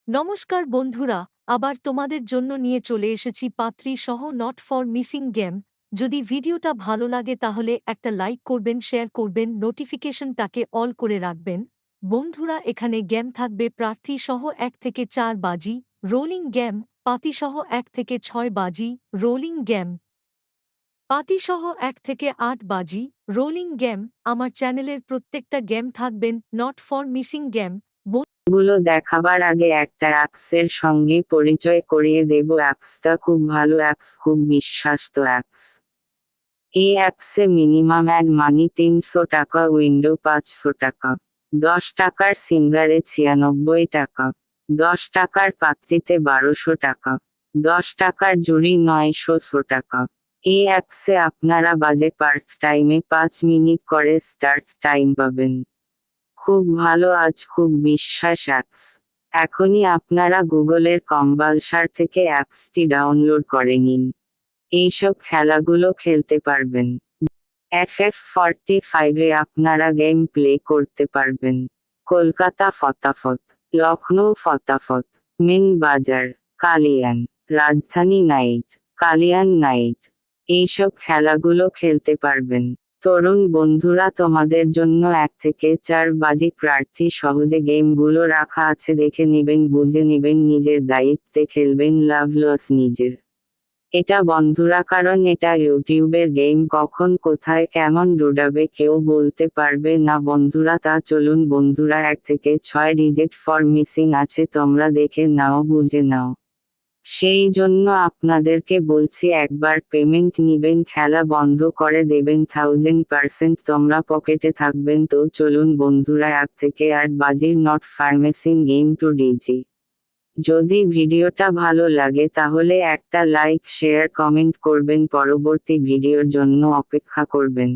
নমস্কার বন্ধুরা, আবার তোমাদের জন্য নিয়ে চলে এসেছি পাত্রী সহ নট ফর মিসিং গেম। যদি ভিডিওটা ভালো লাগে তাহলে একটা লাইক করবেন, শেয়ার করবেন, নোটিফিকেশনটাকে অল করে রাখবেন। বন্ধুরা, এখানে গেম থাকবে প্রার্থী সহ 1 থেকে 4 বাজি রোলিং গেম, পাতি সহ 1 থেকে 6 বাজি রোলিং গেম, পাতি সহ 1 থেকে 8 বাজি রোলিং গেম। আমার চ্যানেলের প্রত্যেকটা গেম থাকবেন নট ফর মিসিং গেম। গুলো দেখাবার আগে একটা অ্যাপসের সঙ্গে পরিচয় করিয়ে দেব। অ্যাপসটা খুব ভালো অ্যাপস, খুব বিশ্বস্ত অ্যাপস। এই অ্যাপসে মিনিমাম অ্যাড মানি 300 টাকা, উইন্ডো 500 টাকা, 10 টাকার সিঙ্গারে 96 টাকা, 10 টাকার পাত্রিতে 1200 টাকা, 10 টাকার জুড়ি 900 টাকা। এই অ্যাপসে আপনারা বাজে পার্ট টাইমে 5 মিনিট করে স্টার্ট টাইম পাবেন। খুব ভালো, আজ খুব বিশ্বাস অ্যাপস। এখনই আপনারা গুগলের কম্বালসার থেকে অ্যাপসটি ডাউনলোড করে নিন। এইসব খেলাগুলো খেলতে পারবেন। FF45-এ আপনারা গেম প্লে করতে পারবেন। কলকাতা ফতাফত, লখনৌ ফতাফত, মেন বাজার, কালিয়ান, রাজধানী নাইট, কালিয়ান নাইট, এইসব খেলাগুলো খেলতে পারবেন। তরুণ বন্ধুরা, তোমাদের জন্য 1 থেকে 4 বাজি প্রার্থী সহজে গেমগুলো রাখা আছে, দেখে নিবেন, বুঝে নিবেন, নিজের দায়িত্বে খেলবেন, লাভ লস নিজের। এটা বন্ধুরা, কারণ এটা ইউটিউবের গেম, কখন কোথায় কেমন ডুডাবে কেউ বলতে পারবে না বন্ধুরা। তা চলুন বন্ধুরা, 1 থেকে 6 ডিজিট ফর মিসিং আছে, তোমরা দেখে নাও, বুঝে নাও। সেই জন্য আপনাদেরকে বলছি, একবার পেমেন্ট নিবেন, খেলা বন্ধ করে দেবেন 1000%, তোমরা পকেটে থাকবেন। তো চলুন বন্ধুরা, 1 থেকে 8 বাজির নট ফার্মেসিং গেম টু ডিজি। যদি ভিডিওটা ভালো লাগে তাহলে একটা লাইক, শেয়ার, কমেন্ট করবেন, পরবর্তী ভিডিওর জন্য অপেক্ষা করবেন।